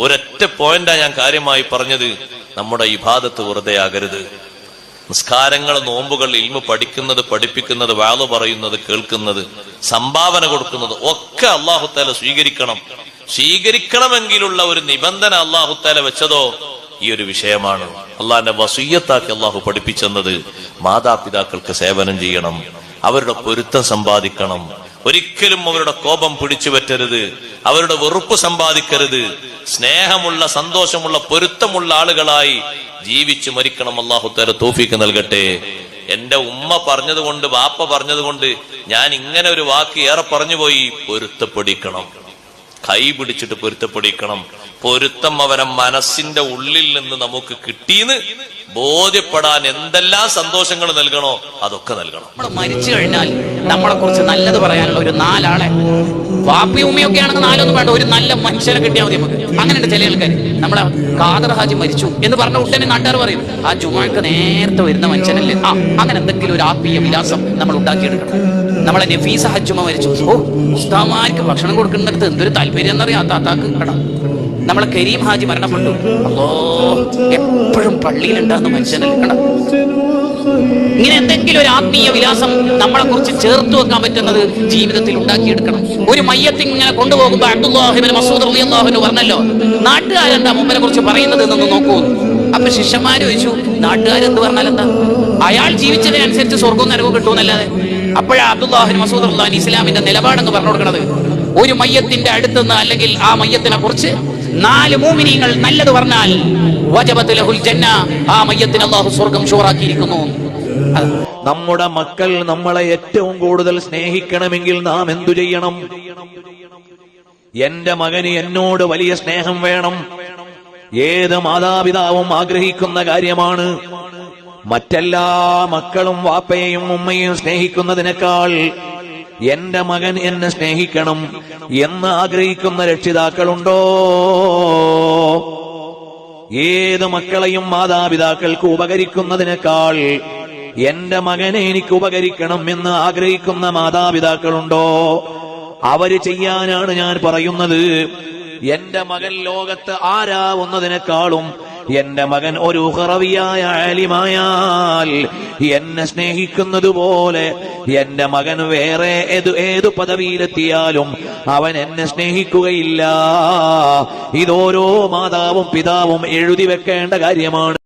ഒരൊറ്റ പോയിന്റാ ഞാൻ കാര്യമായി പറഞ്ഞത്. നമ്മുടെ ഇബാദത്ത് വെറുതെ ആകരുത്. നിസ്കാരങ്ങൾ, നോമ്പുകൾ, ഇൽമു പഠിക്കുന്നത്, പഠിപ്പിക്കുന്നത്, വാള് പറയുന്നത്, കേൾക്കുന്നത്, സംഭാവന കൊടുക്കുന്നത് ഒക്കെ അല്ലാഹു തആല സ്വീകരിക്കണം. സ്വീകരിക്കണമെങ്കിലുള്ള ഒരു നിബന്ധന അല്ലാഹു തആല വെച്ചതോ ഈ ഒരു വിഷയമാണ്. അള്ളാഹിന്റെ വസിയ്യത്താക്കി അല്ലാഹു പഠിപ്പിച്ചെന്നത് മാതാപിതാക്കൾക്ക് സേവനം ചെയ്യണം, അവരുടെ പൊരുത്തം സമ്പാദിക്കണം, ഒരിക്കലും അവരുടെ കോപം പിടിച്ചു പറ്റരുത്, അവരുടെ വെറുപ്പ് സമ്പാദിക്കരുത്, സ്നേഹമുള്ള, സന്തോഷമുള്ള, പൊരുത്തമുള്ള ആളുകളായി ജീവിച്ചു മരിക്കണം. അല്ലാഹു തആല തൗഫീഖ് നൽകട്ടെ. എന്റെ ഉമ്മ പറഞ്ഞതുകൊണ്ട്, വാപ്പ പറഞ്ഞതുകൊണ്ട് ഞാൻ ഇങ്ങനെ ഒരു വാക്ക് ഏറെ പറഞ്ഞുപോയി. പൊരുത്തപ്പെടിക്കണം, കൈ പിടിച്ചിട്ട് പൊരുത്തപ്പെടിക്കണം. പൊരുത്തം അവരെ മനസ്സിന്റെ ഉള്ളിൽ നിന്ന് നമുക്ക് കിട്ടിയെന്ന് ബോധ്യപ്പെടാൻ എന്തെല്ലാം സന്തോഷങ്ങൾ നൽകണോ അതൊക്കെ നൽകണം. നമ്മൾ മരിച്ചു കഴിഞ്ഞാൽ നമ്മളെ കുറിച്ച് നല്ലത് പറയാനുള്ള ഒരു 4 ആളെ, വാപ്പയും ഉമ്മയൊക്കെ ആണെങ്കിൽ 4 ഒന്നും വേണ്ട, ഒരു നല്ല മനുഷ്യനെ കിട്ടിയാൽ മതി നമുക്ക്. അങ്ങനെയുണ്ട് ചില ആൾക്കാർ. നമ്മളെ ഖാദർ ഹാജി മരിച്ചു എന്ന് പറഞ്ഞ ഉടനെ നാട്ടുകാർ പറയും, ആ ജുമാക്ക് നേരത്തെ വരുന്ന മനുഷ്യനല്ലേ. അങ്ങനെ എന്തെങ്കിലും ഒരു ആത്മീയ വിലാസം നമ്മൾ ഉണ്ടാക്കിയെടുക്കണം. നമ്മളെ നഫീസ ഹജ്ജുമ മരിച്ചു, ഉസ്താമാർക്ക് ഭക്ഷണം കൊടുക്കുന്നിടത്ത് എന്തൊരു താല്പര്യം എന്നറിയാം ആ താത്താക്ക്. നമ്മളെ കരീം ഹാജി മരണപ്പെട്ടു, എപ്പോഴും പള്ളിയിലുണ്ടാകുന്ന മനുഷ്യനല്ലേ. ഇങ്ങനെ എന്തെങ്കിലും ഒരു ആത്മീയ വിലാസം നമ്മളെ കുറിച്ച് ചേർത്ത് വെക്കാൻ പറ്റുന്നത് ജീവിതത്തിൽ ഉണ്ടാക്കിയെടുക്കണം. ഒരു മയ്യത്ത് ഇങ്ങനെ കൊണ്ടുപോകുമ്പോ അബ്ദുല്ലാഹി ഇബ്നു മസ്ഊദ് റളിയല്ലാഹു അൻഹു പറഞ്ഞല്ലോ, നാട്ടുകാരെന്താ മുമ്പനെ കുറിച്ച് പറയുന്നത് എന്നൊന്ന് നോക്കൂ. അപ്പൊ ശിഷ്യന്മാര് ചോദിച്ചു, നാട്ടുകാരെന്ത് പറഞ്ഞാൽ എന്താ, അയാൾ ജീവിച്ചതിനനുസരിച്ച് സ്വർഗവും നരകവും കിട്ടുമെന്നല്ലാതെ. അപ്പോഴാ അബ്ദുല്ലാഹി ഇബ്നു മസ്ഊദ് റളിയല്ലാഹു അൻഹു ഇസ്ലാമിന്റെ നിലപാടെന്ന് പറഞ്ഞു കൊടുക്കണത്. ഒരു മയ്യത്തിന്റെ അടുത്തുനിന്ന് അല്ലെങ്കിൽ ആ മയ്യത്തിനെ കുറിച്ച് 4 മുഅ്മിനീങ്ങൾ നല്ലത് പറഞ്ഞാൽ വജബത് ലഹുൽ ജന്ന, ആ മയ്യത്തിന് അല്ലാഹു സ്വർഗ്ഗം ഷൂറാക്കിയിരിക്കുന്നു. നമ്മുടെ മക്കൾ നമ്മളെ ഏറ്റവും കൂടുതൽ സ്നേഹിക്കണമെങ്കിൽ നാം എന്തു ചെയ്യണം? എന്റെ മകന് എന്നോട് വലിയ സ്നേഹം വേണം. ഏത് മാതാപിതാവും ആഗ്രഹിക്കുന്ന കാര്യമാണ്. മറ്റെല്ലാ മക്കളും വാപ്പയെയും ഉമ്മയെയും സ്നേഹിക്കുന്നതിനേക്കാൾ എന്റെ മകൻ എന്നെ സ്നേഹിക്കണം എന്ന് ആഗ്രഹിക്കുന്ന രക്ഷിതാക്കളുണ്ടോ? ഏത് മക്കളെയും മാതാപിതാക്കൾക്ക് ഉപകരിക്കുന്നതിനേക്കാൾ എന്റെ മകനെ എനിക്ക് ഉപകരിക്കണം എന്ന് ആഗ്രഹിക്കുന്ന മാതാപിതാക്കളുണ്ടോ? അവര് ചെയ്യാനാണ് ഞാൻ പറയുന്നത്. എന്റെ മകൻ ലോകത്ത് ആരാവുന്നതിനേക്കാളും എന്റെ മകൻ ഒരു ഖറവിയായ ആലിമായാൽ എന്നെ സ്നേഹിക്കുന്നത് പോലെ എന്റെ മകൻ വേറെ ഏതു പദവിയിലെത്തിയാലും അവൻ എന്നെ സ്നേഹിക്കുകയില്ല. ഇതോരോ മാതാവും പിതാവും എഴുതി വെക്കേണ്ട കാര്യമാണ്.